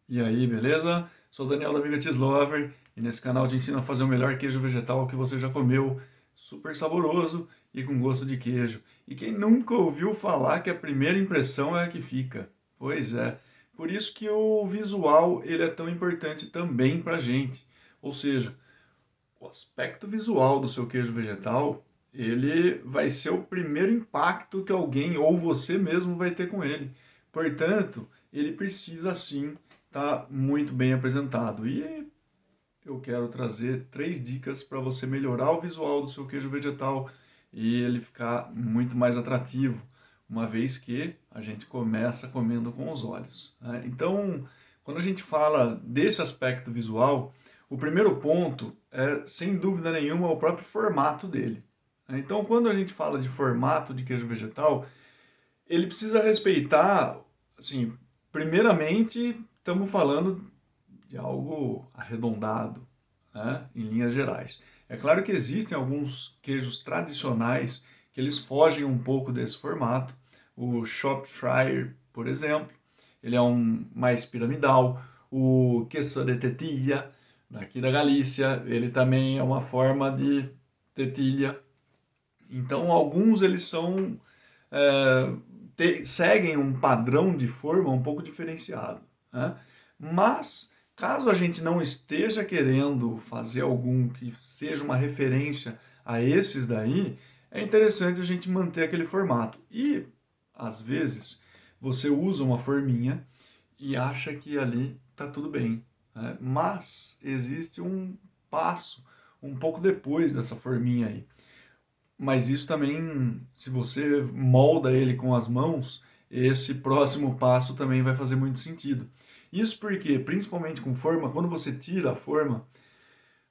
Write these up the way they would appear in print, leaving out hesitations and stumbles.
E aí, beleza? Sou o Daniel da Vegetis Lover e nesse canal te ensino a fazer o melhor queijo vegetal que você já comeu, super saboroso e com gosto de queijo. E quem nunca ouviu falar que a primeira impressão é a que fica? Pois é, por isso que o visual ele é tão importante também pra gente. Ou seja, o aspecto visual do seu queijo vegetal, ele vai ser o primeiro impacto que alguém ou você mesmo vai ter com ele. Portanto, ele precisa sim estar muito bem apresentado. E eu quero trazer 3 dicas para você melhorar o visual do seu queijo vegetal e ele ficar muito mais atrativo, uma vez que a gente começa comendo com os olhos, né? Então, quando a gente fala desse aspecto visual, o primeiro ponto é, sem dúvida nenhuma, o próprio formato dele. Então, quando a gente fala de formato de queijo vegetal, ele precisa respeitar, assim, primeiramente, estamos falando de algo arredondado, né, em linhas gerais. É claro que existem alguns queijos tradicionais que eles fogem um pouco desse formato. O Shropshire, por exemplo, ele é um mais piramidal. O queso de tetilla, daqui da Galícia, ele também é uma forma de tetilha. Então, alguns eles são seguem um padrão de forma um pouco diferenciado, né? Mas, caso a gente não esteja querendo fazer algum que seja uma referência a esses daí, é interessante a gente manter aquele formato. E, às vezes, você usa uma forminha e acha que ali está tudo bem, né? Mas existe um passo um pouco depois dessa forminha aí. Mas isso também, se você molda ele com as mãos, esse próximo passo também vai fazer muito sentido. Isso porque, principalmente com forma, quando você tira a forma,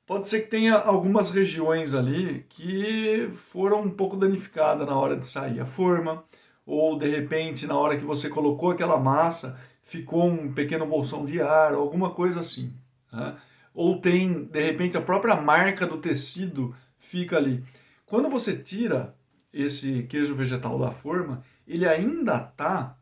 pode ser que tenha algumas regiões ali que foram um pouco danificadas na hora de sair a forma, ou de repente, na hora que você colocou aquela massa, ficou um pequeno bolsão de ar, alguma coisa assim, né? Ou tem, de repente, a própria marca do tecido fica ali. Quando você tira esse queijo vegetal da forma, ele ainda está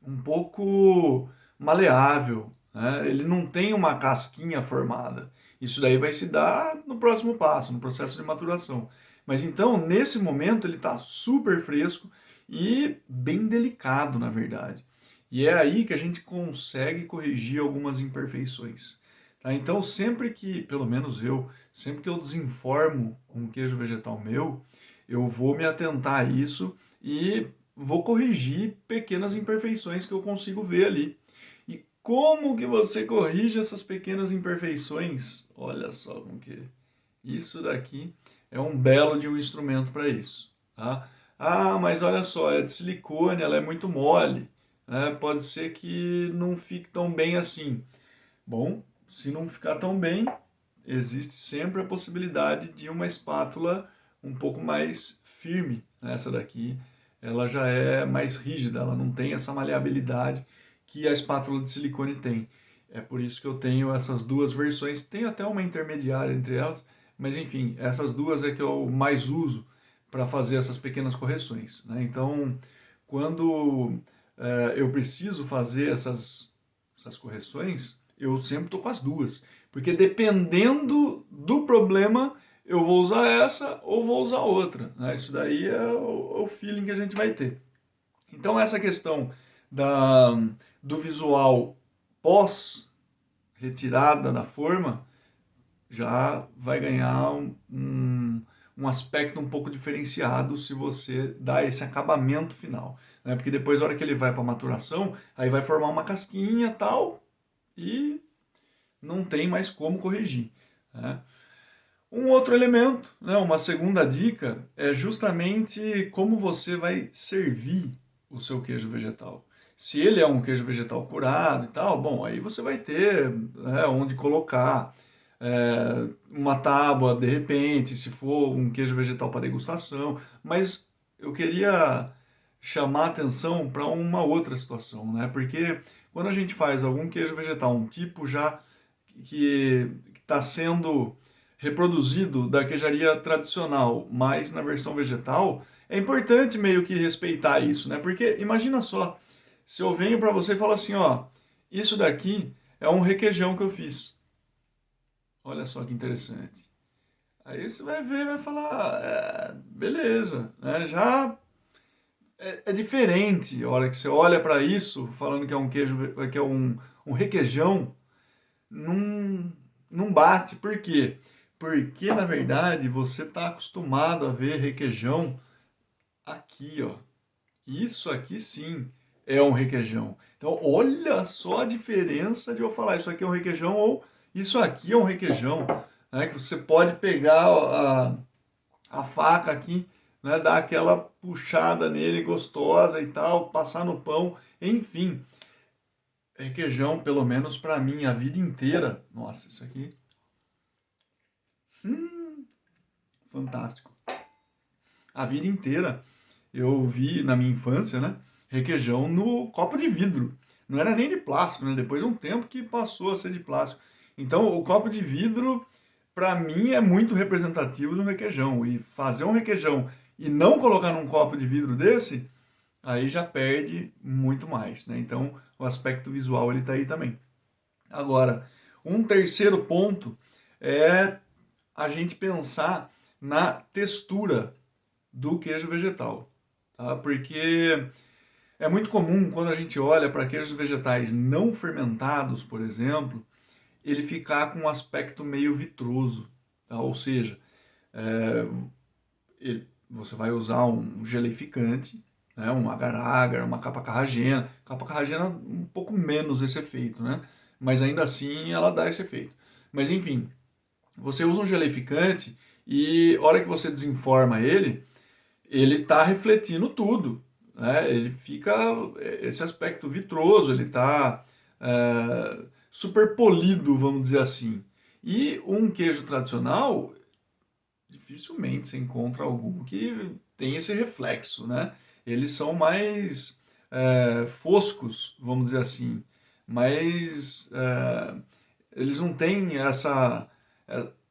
um pouco maleável, né? Ele não tem uma casquinha formada. Isso daí vai se dar no próximo passo, no processo de maturação. Mas então, nesse momento, ele está super fresco e bem delicado, na verdade. E é aí que a gente consegue corrigir algumas imperfeições. Tá? Então, sempre que, pelo menos eu, sempre que eu desenformo um queijo vegetal meu, eu vou me atentar a isso e vou corrigir pequenas imperfeições que eu consigo ver ali. E como que você corrige essas pequenas imperfeições? Olha só como que isso daqui é um belo de um instrumento para isso, tá? Ah, mas olha só, é de silicone, ela é muito mole, né? Pode ser que não fique tão bem assim. Bom, se não ficar tão bem, existe sempre a possibilidade de uma espátula um pouco mais firme. Essa daqui, ela já é mais rígida, ela não tem essa maleabilidade que a espátula de silicone tem. É por isso que eu tenho essas duas versões. Tem até uma intermediária entre elas, mas enfim, essas duas é que eu mais uso para fazer essas pequenas correções, né? Então, quando eu preciso fazer essas correções, eu sempre estou com as duas. Porque dependendo do problema, eu vou usar essa ou vou usar outra, né? Isso daí é o feeling que a gente vai ter. Então, essa questão da, do visual pós retirada da forma já vai ganhar um aspecto um pouco diferenciado se você dá esse acabamento final, né? Porque depois, na hora que ele vai para maturação, aí vai formar uma casquinha tal e não tem mais como corrigir, né? Um outro elemento, né, uma segunda dica, é justamente como você vai servir o seu queijo vegetal. Se ele é um queijo vegetal curado e tal, bom, aí você vai ter, né, onde colocar uma tábua de repente, se for um queijo vegetal para degustação. Mas eu queria chamar a atenção para uma outra situação, né? Porque quando a gente faz algum queijo vegetal, um tipo já que está sendo reproduzido da queijaria tradicional, mas na versão vegetal, é importante meio que respeitar isso, né? Porque imagina só, se eu venho para você e falo assim, ó, isso daqui é um requeijão que eu fiz. Olha só que interessante. Aí você vai ver, vai falar, beleza, né? Já é diferente a hora que você olha para isso, falando que é um queijo, que é um requeijão, não, não bate. Por quê? Porque, na verdade, você está acostumado a ver requeijão aqui, ó. Isso aqui sim é um requeijão. Então, olha só a diferença de eu falar isso aqui é um requeijão ou isso aqui é um requeijão, né? Que você pode pegar a faca aqui, né? Dar aquela puxada nele gostosa e tal, passar no pão, enfim. Requeijão, pelo menos para mim, a vida inteira. Nossa, isso aqui, fantástico. A vida inteira eu vi na minha infância, né? Requeijão no copo de vidro. Não era nem de plástico, né? Depois de um tempo que passou a ser de plástico. Então, o copo de vidro, para mim, é muito representativo do requeijão. E fazer um requeijão e não colocar num copo de vidro desse, aí já perde muito mais, né? Então, o aspecto visual ele tá aí também. Agora, um terceiro ponto é a gente pensar na textura do queijo vegetal, tá? Porque é muito comum quando a gente olha para queijos vegetais não fermentados, por exemplo, ele ficar com um aspecto meio vitroso, tá? Ou seja, é, você vai usar um geleificante, né? Um agar-agar, uma capa carragena. Capa carragena um pouco menos esse efeito, né? Mas ainda assim ela dá esse efeito. Mas enfim, você usa um geleificante e a hora que você desenforma ele está refletindo tudo, né? Ele fica esse aspecto vitroso, ele está super polido, vamos dizer assim. E um queijo tradicional, dificilmente você encontra algum que tem esse reflexo, né? Eles são mais foscos, vamos dizer assim, mas eles não têm essa,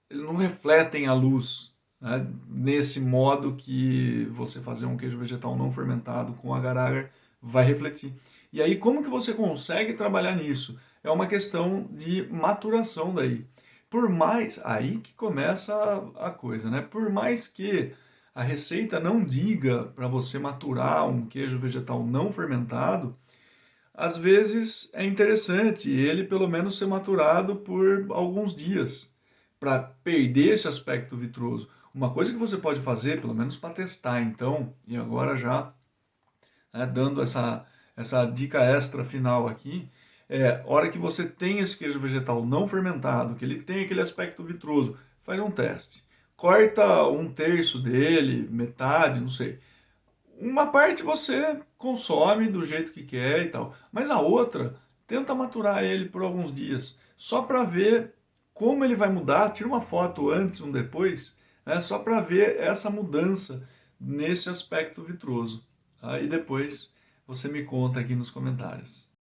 eles não refletem a luz, né, nesse modo que você fazer um queijo vegetal não fermentado com agar-agar vai refletir. E aí como que você consegue trabalhar nisso? É uma questão de maturação daí. Por mais, aí que começa a coisa, né? Por mais que a receita não diga para você maturar um queijo vegetal não fermentado, às vezes é interessante ele pelo menos ser maturado por alguns dias para perder esse aspecto vitroso. Uma coisa que você pode fazer, pelo menos para testar, então, e agora já dando essa dica extra final aqui, hora que você tem esse queijo vegetal não fermentado, que ele tem aquele aspecto vitroso, faz um teste. Corta um terço dele, metade, não sei. Uma parte você consome do jeito que quer e tal, mas a outra tenta maturar ele por alguns dias, só para ver como ele vai mudar. Tira uma foto antes, um depois, né, só para ver essa mudança nesse aspecto vitroso. Aí depois você me conta aqui nos comentários.